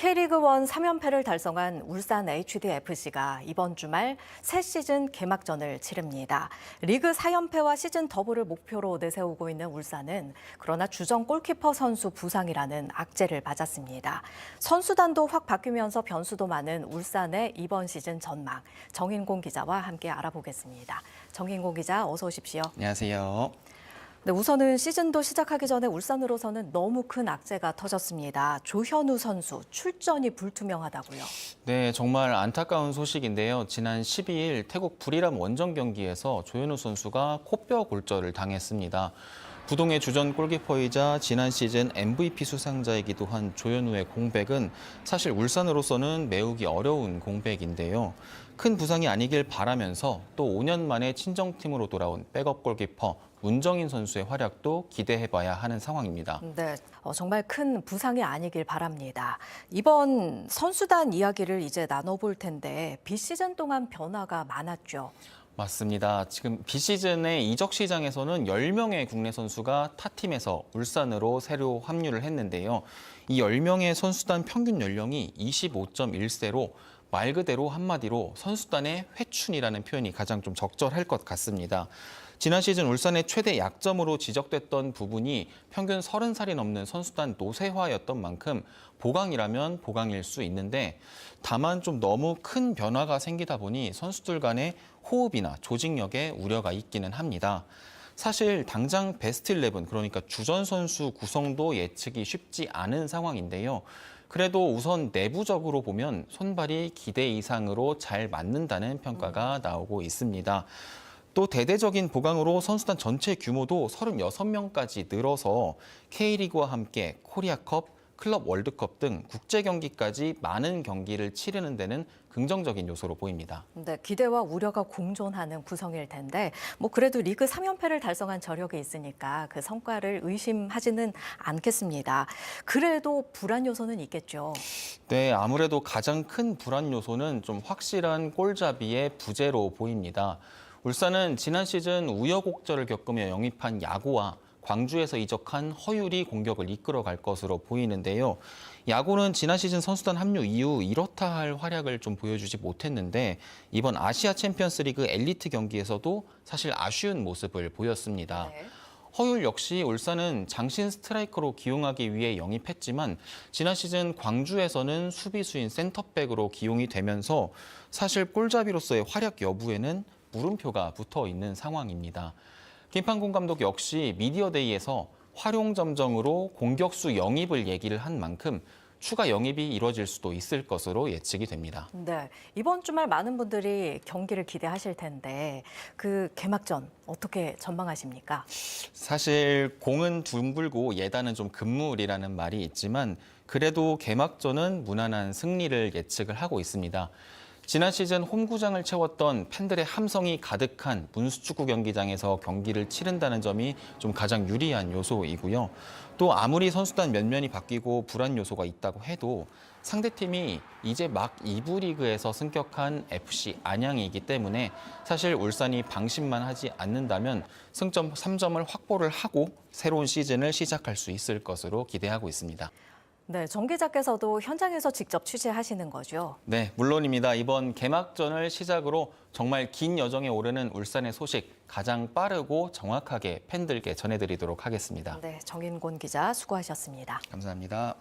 K리그1 3연패를 달성한 울산 HDFC가 이번 주말 새 시즌 개막전을 치릅니다. 리그 4연패와 시즌 더블을 목표로 내세우고 있는 울산은 그러나 주전 골키퍼 선수 부상이라는 악재를 맞았습니다. 선수단도 확 바뀌면서 변수도 많은 울산의 이번 시즌 전망, 정인공 기자와 함께 알아보겠습니다. 정인공 기자, 어서 오십시오. 안녕하세요. 네, 우선은 시즌도 시작하기 전에 울산으로서는 너무 큰 악재가 터졌습니다. 조현우 선수 출전이 불투명하다고요. 네, 정말 안타까운 소식인데요. 지난 12일 태국 부리람 원정 경기에서 조현우 선수가 코뼈 골절을 당했습니다. 부동의 주전 골키퍼이자 지난 시즌 MVP 수상자이기도 한 조현우의 공백은 사실 울산으로서는 메우기 어려운 공백인데요. 큰 부상이 아니길 바라면서 또 5년 만에 친정팀으로 돌아온 백업 골키퍼 문정인 선수의 활약도 기대해봐야 하는 상황입니다. 네, 정말 큰 부상이 아니길 바랍니다. 이번 선수단 이야기를 이제 나눠볼 텐데 비시즌 동안 변화가 많았죠. 맞습니다. 지금 비시즌의 이적 시장에서는 10명의 국내 선수가 타팀에서 울산으로 새로 합류를 했는데요. 이 10명의 선수단 평균 연령이 25.1세로 말 그대로 한마디로 선수단의 회춘이라는 표현이 가장 좀 적절할 것 같습니다. 지난 시즌 울산의 최대 약점으로 지적됐던 부분이 평균 30살이 넘는 선수단 노쇠화였던 만큼 보강이라면 보강일 수 있는데 다만 좀 너무 큰 변화가 생기다 보니 선수들 간의 호흡이나 조직력에 우려가 있기는 합니다. 사실 당장 베스트 11, 그러니까 주전 선수 구성도 예측이 쉽지 않은 상황인데요. 그래도 우선 내부적으로 보면 손발이 기대 이상으로 잘 맞는다는 평가가 나오고 있습니다. 또 대대적인 보강으로 선수단 전체 규모도 36명까지 늘어서 K리그와 함께 코리아컵, 클럽 월드컵 등 국제 경기까지 많은 경기를 치르는 데는 긍정적인 요소로 보입니다. 네, 기대와 우려가 공존하는 구성일 텐데 그래도 리그 3연패를 달성한 저력이 있으니까 그 성과를 의심하지는 않겠습니다. 그래도 불안 요소는 있겠죠. 네, 아무래도 가장 큰 불안 요소는 좀 확실한 골잡이의 부재로 보입니다. 울산은 지난 시즌 우여곡절을 겪으며 영입한 야구와 광주에서 이적한 허율이 공격을 이끌어갈 것으로 보이는데요. 야구는 지난 시즌 선수단 합류 이후 이렇다 할 활약을 좀 보여주지 못했는데 이번 아시아 챔피언스 리그 엘리트 경기에서도 사실 아쉬운 모습을 보였습니다. 네. 허율 역시 울산은 장신 스트라이커로 기용하기 위해 영입했지만 지난 시즌 광주에서는 수비수인 센터백으로 기용이 되면서 사실 골잡이로서의 활약 여부에는 물음표가 붙어 있는 상황입니다. 김판곤 감독 역시 미디어데이에서 활용점정으로 공격수 영입을 얘기를 한 만큼 추가 영입이 이뤄질 수도 있을 것으로 예측이 됩니다. 네, 이번 주말 많은 분들이 경기를 기대하실 텐데 그 개막전 어떻게 전망하십니까? 사실 공은 둥글고 예단은 좀 금물이라는 말이 있지만 그래도 개막전은 무난한 승리를 예측을 하고 있습니다. 지난 시즌 홈구장을 채웠던 팬들의 함성이 가득한 문수축구 경기장에서 경기를 치른다는 점이 좀 가장 유리한 요소이고요. 또 아무리 선수단 면면이 바뀌고 불안 요소가 있다고 해도 상대팀이 이제 막 2부 리그에서 승격한 FC 안양이기 때문에 사실 울산이 방심만 하지 않는다면 승점 3점을 확보를 하고 새로운 시즌을 시작할 수 있을 것으로 기대하고 있습니다. 네, 정 기자께서도 현장에서 직접 취재하시는 거죠? 네, 물론입니다. 이번 개막전을 시작으로 정말 긴 여정에 오르는 울산의 소식 가장 빠르고 정확하게 팬들께 전해드리도록 하겠습니다. 네, 정인곤 기자 수고하셨습니다. 감사합니다.